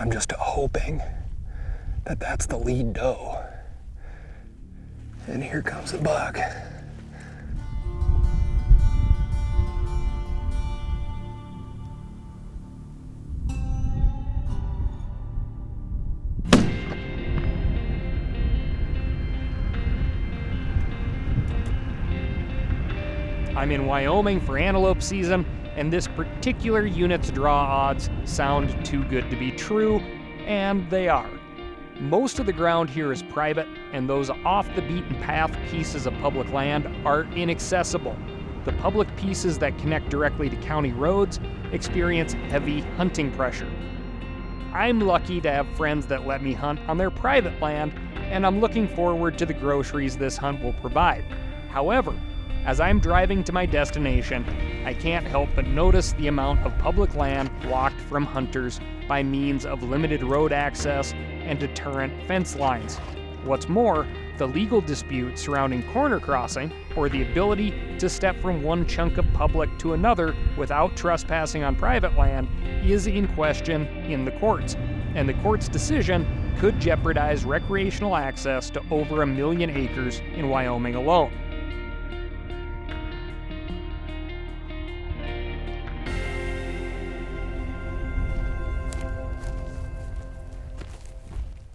I'm just hoping that that's the lead doe. And here comes the buck. I'm in Wyoming for antelope season, and this particular unit's draw odds sound too good to be true, and they are. Most of the ground here is private, and those off-the-beaten-path pieces of public land are inaccessible. The public pieces that connect directly to county roads experience heavy hunting pressure. I'm lucky to have friends that let me hunt on their private land, and I'm looking forward to the groceries this hunt will provide. However, as I'm driving to my destination, I can't help but notice the amount of public land blocked from hunters by means of limited road access and deterrent fence lines. What's more, the legal dispute surrounding corner crossing, or the ability to step from one chunk of public to another without trespassing on private land, is in question in the courts, and the court's decision could jeopardize recreational access to over 1 million acres in Wyoming alone.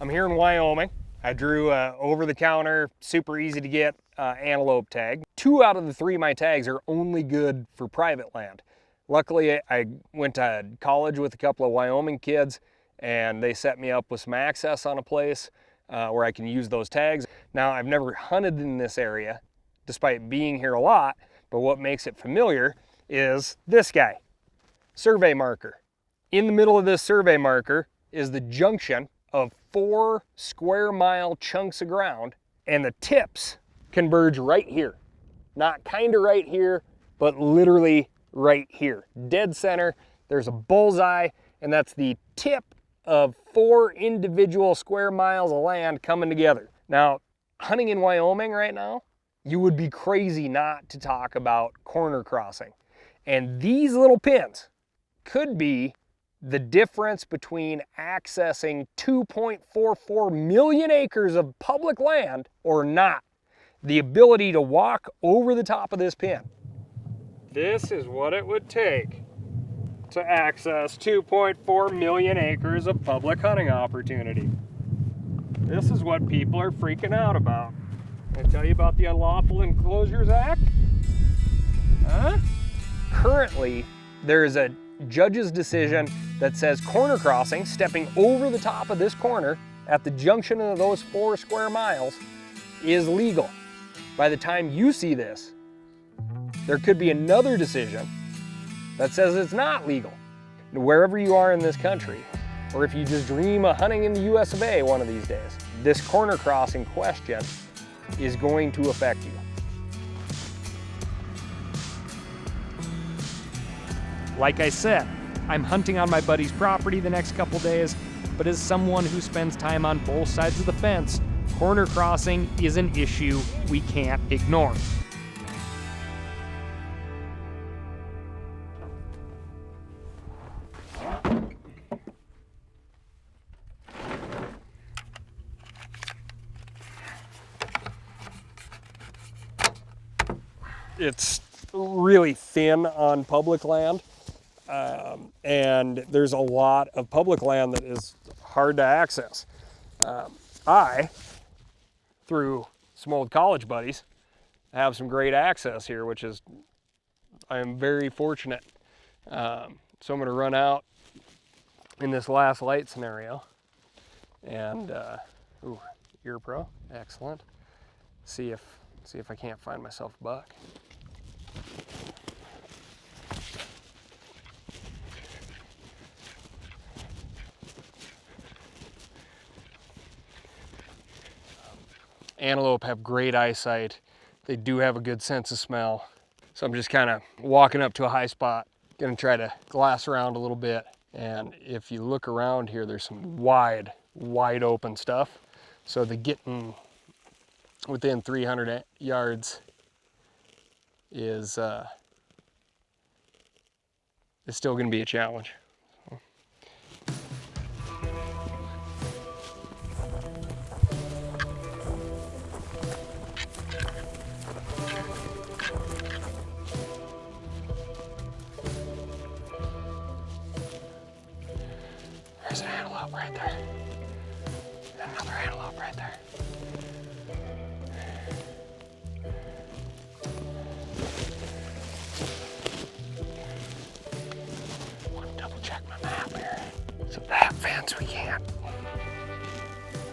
I'm here in Wyoming. I drew over-the-counter, super easy to get antelope tag. 2 out of the 3 of my tags are only good for private land. Luckily, I went to college with a couple of Wyoming kids, and they set me up with some access on a place where I can use those tags. Now, I've never hunted in this area, despite being here a lot, but what makes it familiar is this guy, survey marker. In the middle of this survey marker is the junction of 4 square mile chunks of ground, and the tips converge right here. Not kinda right here, but literally right here. Dead center, there's a bullseye, and that's the tip of 4 individual square miles of land coming together. Now, hunting in Wyoming right now, you would be crazy not to talk about corner crossing. And these little pins could be the difference between accessing 2.44 million acres of public land or not. The ability to walk over the top of this pin. This is what it would take to access 2.4 million acres of public hunting opportunity. This is what people are freaking out about. Can I tell you about the Unlawful Enclosures Act? Huh? Currently, there's a judge's decision that says corner crossing, stepping over the top of this corner at the junction of those 4 square miles, is legal. By the time you see this, there could be another decision that says it's not legal. Wherever you are in this country, or if you just dream of hunting in the US of A one of these days, this corner crossing question is going to affect you. Like I said, I'm hunting on my buddy's property the next couple days, but as someone who spends time on both sides of the fence, corner crossing is an issue we can't ignore. It's really thin on public land. And there's a lot of public land that is hard to access. I, through some old college buddies, have some great access here, which is, I am very fortunate. So I'm gonna run out in this last light scenario and, ear pro, excellent. See if I can't find myself a buck. Antelope have great eyesight. They do have a good sense of smell. So I'm just kind of walking up to a high spot, gonna try to glass around a little bit. And if you look around here, there's some wide open stuff. So the getting within 300 yards is still gonna be a challenge.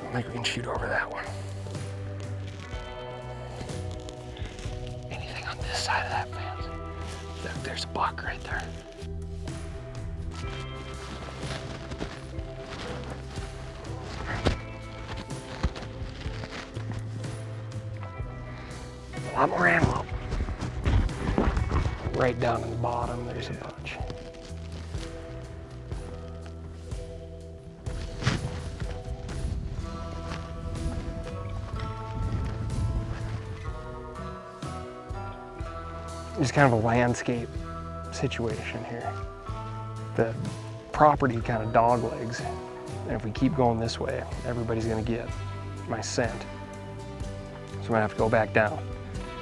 I think we can shoot over that one. Anything on this side of that fence? There's a buck right there. A lot more antelope. Right down in the bottom, there's a bunch. It's kind of a landscape situation here. The property kind of dog legs, and if we keep going this way, everybody's gonna get my scent. So I'm gonna have to go back down,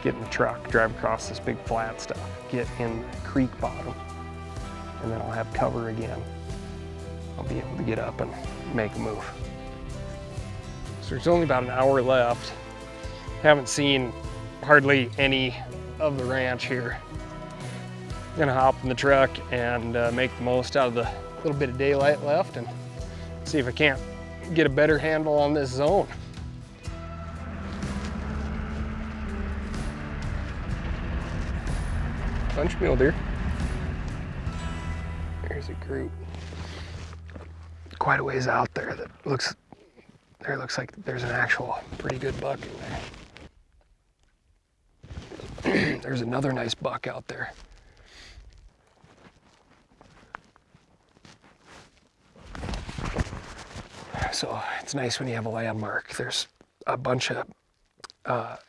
get in the truck, drive across this big flat stuff, get in the creek bottom, and then I'll have cover again. I'll be able to get up and make a move. So there's only about an hour left. Haven't seen hardly any of the ranch here. I'm gonna hop in the truck and make the most out of the little bit of daylight left and see if I can't get a better handle on this zone. Bunch of mule deer. There's a group. Quite a ways out there that looks like there's an actual pretty good buck in there. There's another nice buck out there. So it's nice when you have a landmark. There's a bunch of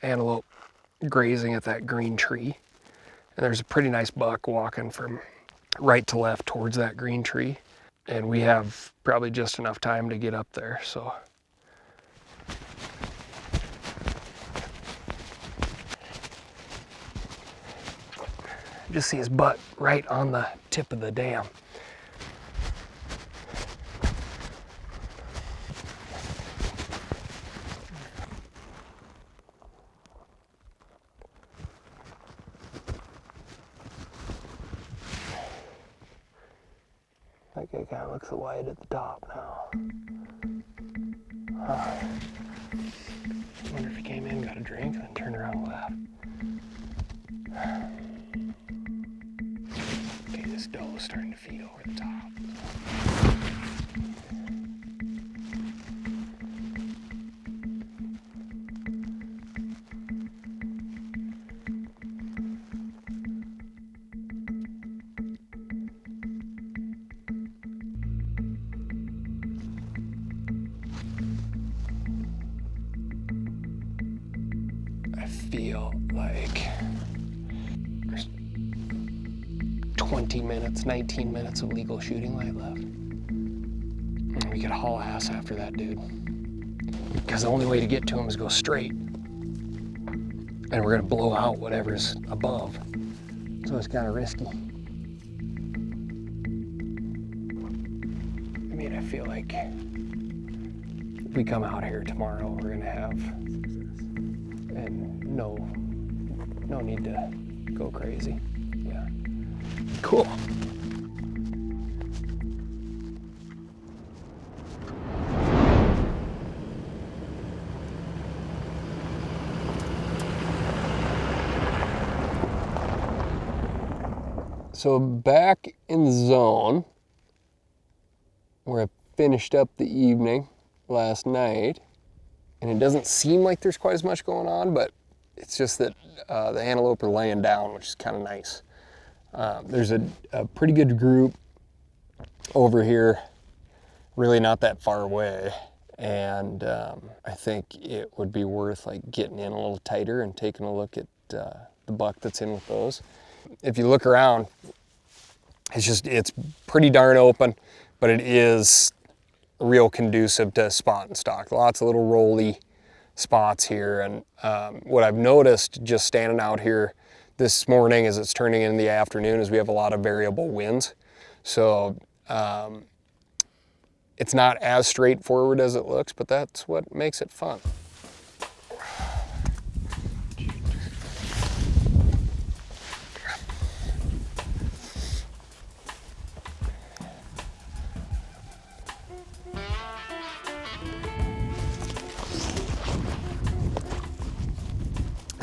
antelope grazing at that green tree. And there's a pretty nice buck walking from right to left towards that green tree. And we have probably just enough time to get up there, so. Just see his butt right on the tip of the dam. That guy kind of looks white at the top now. I wonder if he came in, got a drink, and then turned around and left. Okay, this doe is starting to feed over the top. I feel like there's 20 minutes, 19 minutes of legal shooting light left. And we could haul ass after that dude. Because the only way to get to him is go straight. And we're gonna blow out whatever's above. So it's kind of risky. I mean, I feel like if we come out here tomorrow, we're gonna have and no need to go crazy. Yeah. Cool. So back in the zone where I finished up the evening last night, and it doesn't seem like there's quite as much going on, but it's just that the antelope are laying down, which is kind of nice. There's a pretty good group over here, really not that far away, and I think it would be worth like getting in a little tighter and taking a look at the buck that's in with those. If you look around, it's pretty darn open, but it is real conducive to spot and stalk. Lots of little rolly spots here, and what I've noticed just standing out here this morning as it's turning in the afternoon is we have a lot of variable winds. So it's not as straightforward as it looks, but that's what makes it fun.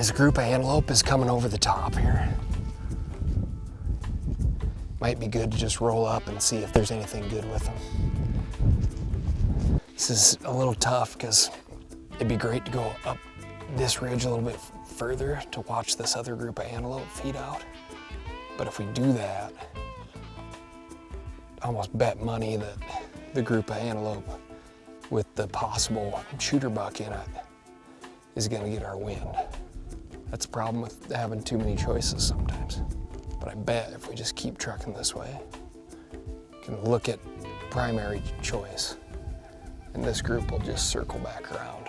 This group of antelope is coming over the top here. Might be good to just roll up and see if there's anything good with them. This is a little tough because it'd be great to go up this ridge a little bit further to watch this other group of antelope feed out. But if we do that, I almost bet money that the group of antelope with the possible shooter buck in it is gonna get our wind. That's the problem with having too many choices sometimes. But I bet if we just keep trucking this way, we can look at primary choice, and this group will just circle back around.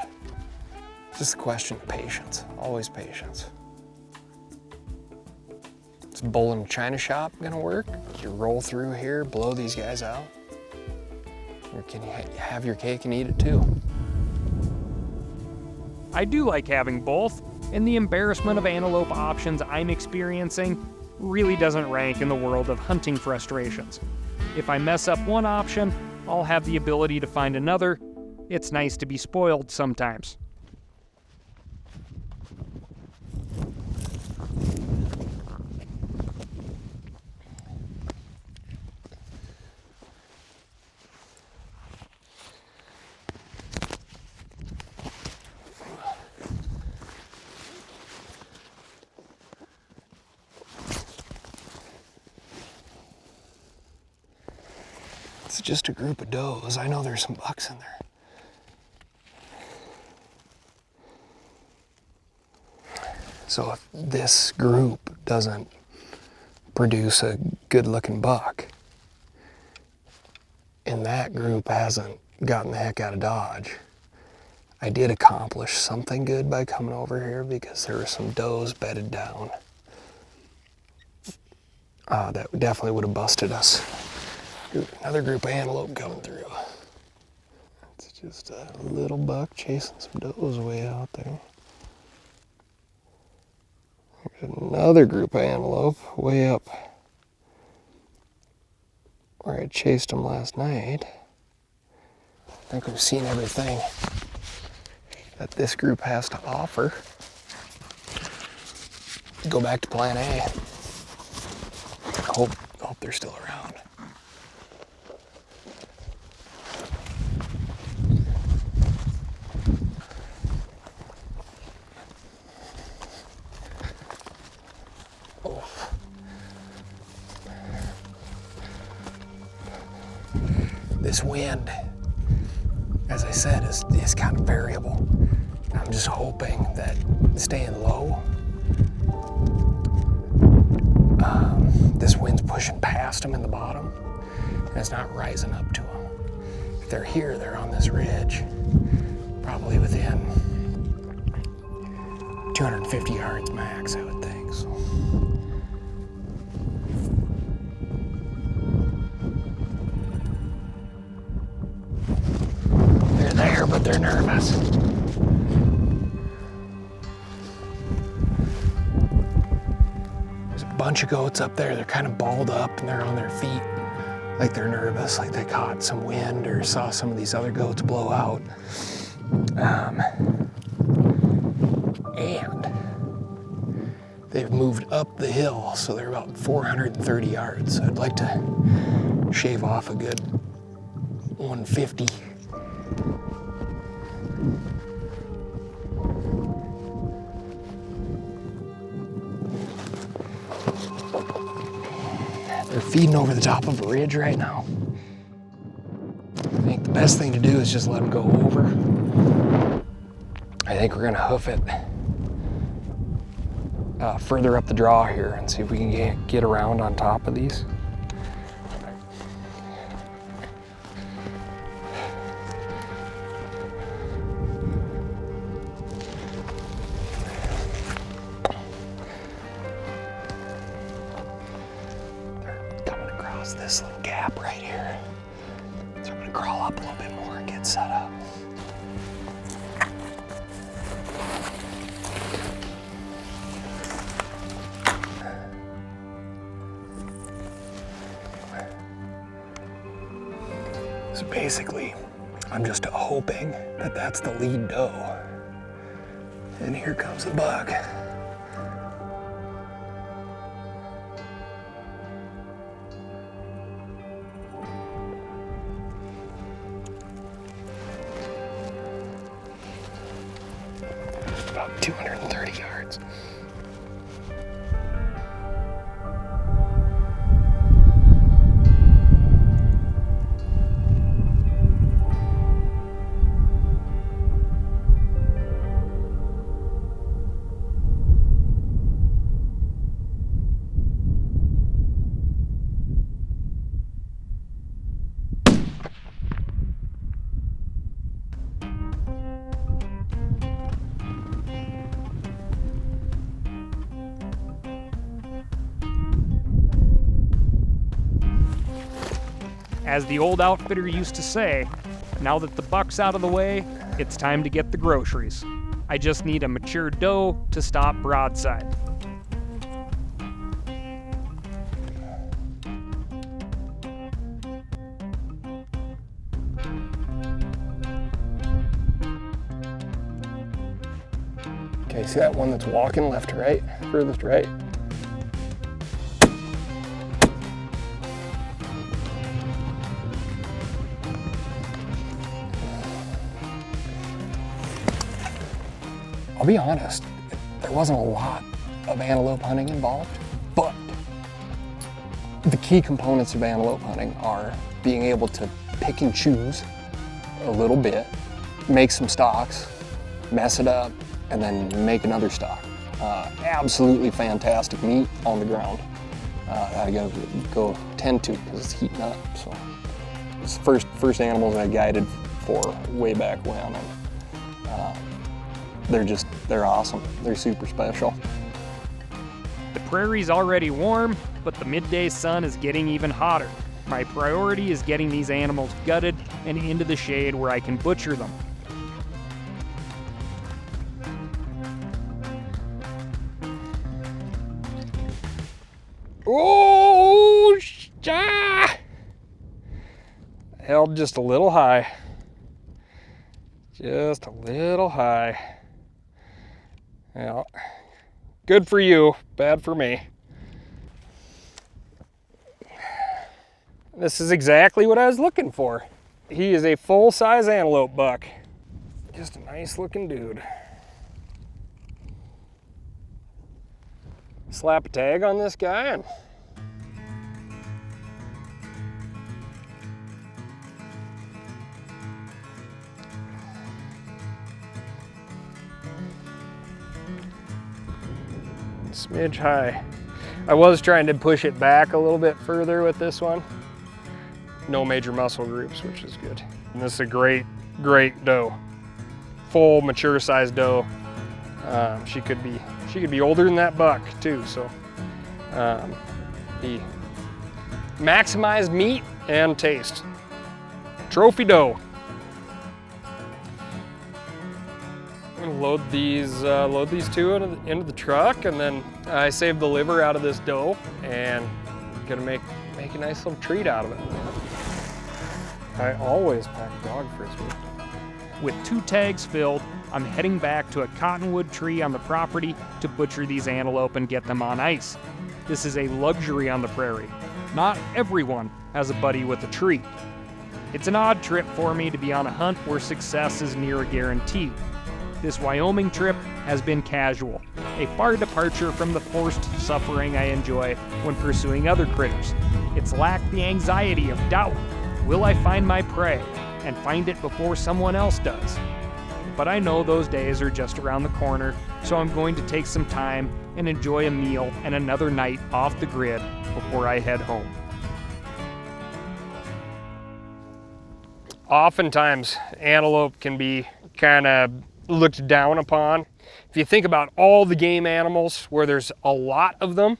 It's just a question of patience, always patience. Is bull in a china shop gonna work? You roll through here, blow these guys out? Or can you have your cake and eat it too? I do like having both, and the embarrassment of antelope options I'm experiencing really doesn't rank in the world of hunting frustrations. If I mess up one option, I'll have the ability to find another. It's nice to be spoiled sometimes. It's just a group of does. I know there's some bucks in there. So if this group doesn't produce a good looking buck, and that group hasn't gotten the heck out of Dodge, I did accomplish something good by coming over here because there were some does bedded down. That definitely would have busted us. Another group of antelope coming through. It's just a little buck chasing some does way out there. There's another group of antelope way up where I chased them last night. I think we've seen everything that this group has to offer. Go back to plan A. Hope they're still around. This wind, as I said, is kind of variable. I'm just hoping that staying low, this wind's pushing past them in the bottom, and it's not rising up to them. If they're here, they're on this ridge, probably within 250 yards max, I would think. So. There, but they're nervous. There's a bunch of goats up there. They're kind of balled up and they're on their feet like they're nervous, like they caught some wind or saw some of these other goats blow out. And they've moved up the hill, so they're about 430 yards. So I'd like to shave off a good 150. They're feeding over the top of a ridge right now. I think the best thing to do is just let them go over. I think we're gonna hoof it further up the draw here and see if we can get around on top of these. This little gap right here. So I'm gonna crawl up a little bit more and get set up. So basically, I'm just hoping that that's the lead doe. And here comes the buck. About 230 yards. As the old outfitter used to say, now that the buck's out of the way, it's time to get the groceries. I just need a mature doe to stop broadside. Okay, see that one that's walking left to right, furthest right? I'll be honest, there wasn't a lot of antelope hunting involved, but the key components of antelope hunting are being able to pick and choose a little bit, make some stalks, mess it up, and then make another stalk. Absolutely fantastic meat on the ground. I gotta go tend to because it's heating up. So it's the first animals I guided for way back when. And, they're awesome. They're super special. The prairie's already warm, but the midday sun is getting even hotter. My priority is getting these animals gutted and into the shade where I can butcher them. Oh, held just a little high. Just a little high. Yeah. Good for you, bad for me. This is exactly what I was looking for. He is a full-size antelope buck. Just a nice looking dude. Slap a tag on this guy and smidge high. I was trying to push it back a little bit further with this one. No major muscle groups, which is good. And this is a great doe. Full mature sized doe. She could be older than that buck too. So he maximized meat and taste. Trophy doe. I'm gonna load these two into the truck, and then I saved the liver out of this doe, and gonna make a nice little treat out of it. I always pack dog frisbee. With 2 tags filled, I'm heading back to a cottonwood tree on the property to butcher these antelope and get them on ice. This is a luxury on the prairie. Not everyone has a buddy with a tree. It's an odd trip for me to be on a hunt where success is near a guarantee. This Wyoming trip has been casual, a far departure from the forced suffering I enjoy when pursuing other critters. It's lacked the anxiety of doubt. Will I find my prey and find it before someone else does? But I know those days are just around the corner, so I'm going to take some time and enjoy a meal and another night off the grid before I head home. Oftentimes, antelope can be kind of looked down upon. If you think about all the game animals where there's a lot of them,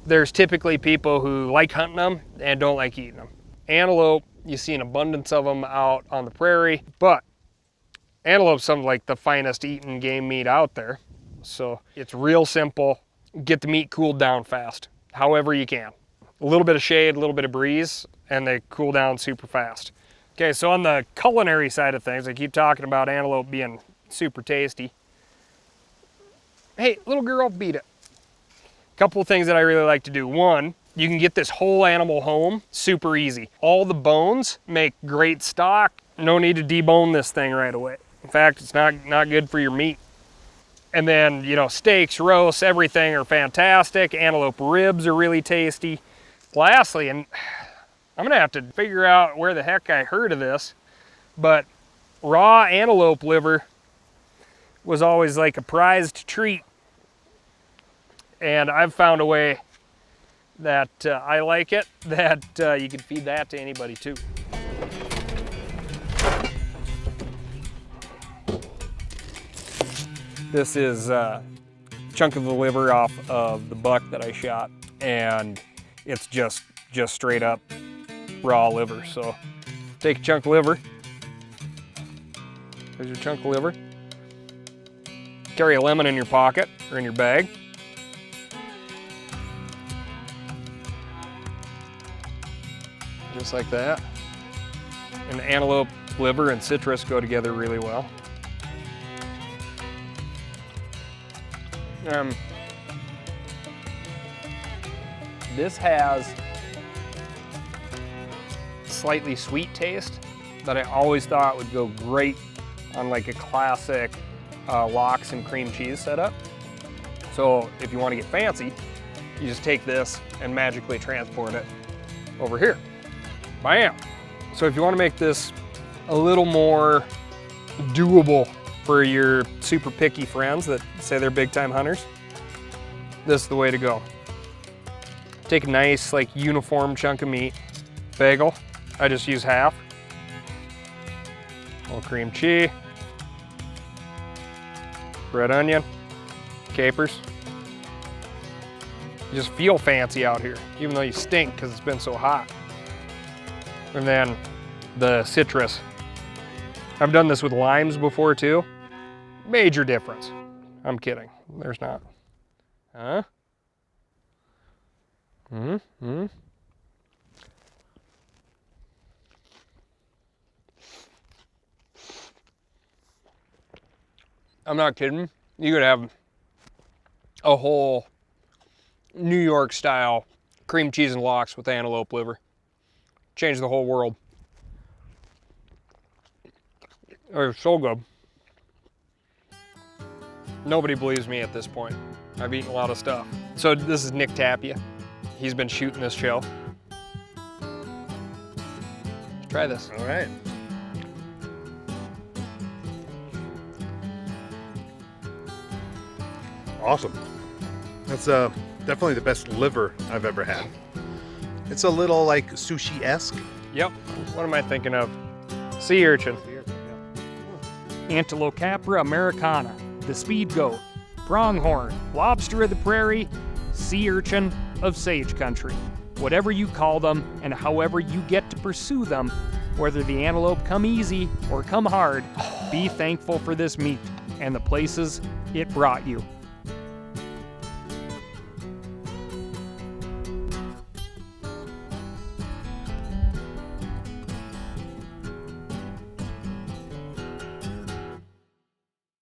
there's typically people who like hunting them and don't like eating them. Antelope, you see an abundance of them out on the prairie, but antelope's some of like the finest eaten game meat out there. So it's real simple. Get the meat cooled down fast, however you can. A little bit of shade, a little bit of breeze, and they cool down super fast. Okay, so on the culinary side of things, I keep talking about antelope being super tasty. hey, little girl, beat it. Couple of things that I really like to do. One, you can get this whole animal home super easy. All the bones make great stock. No need to debone this thing right away. In fact, it's not good for your meat. And then, you know, steaks, roasts, everything are fantastic. Antelope ribs are really tasty. Lastly, and I'm gonna have to figure out where the heck I heard of this, but raw antelope liver was always like a prized treat. And I've found a way that I like it, that you can feed that to anybody too. This is a chunk of the liver off of the buck that I shot, and it's just straight up raw liver. So take a chunk of liver. There's your chunk of liver. Carry a lemon in your pocket or in your bag. Just like that. And antelope liver and citrus go together really well. This has slightly sweet taste that I always thought would go great on like a classic lox and cream cheese setup. So if you want to get fancy, you just take this and magically transport it over here. Bam! So if you want to make this a little more doable for your super picky friends that say they're big time hunters, this is the way to go. Take a nice like uniform chunk of meat, bagel. I just use half. A little cream cheese, red onion, capers. You just feel fancy out here, even though you stink because it's been so hot. And then the citrus. I've done this with limes before too. Major difference. I'm kidding. There's not. Huh? Mm-hmm. I'm not kidding. You could have a whole New York style cream cheese and lox with antelope liver. Change the whole world. They're so good. Nobody believes me at this point. I've eaten a lot of stuff. So this is Nick Tapia. He's been shooting this show. Try this. All right. Awesome. That's definitely the best liver I've ever had. It's a little like sushi-esque. Yep. What am I thinking of? Sea urchin. Antelope americana, the speed goat, pronghorn, lobster of the prairie, sea urchin of sage country. Whatever you call them and however you get to pursue them, whether the antelope come easy or come hard, be thankful for this meat and the places it brought you.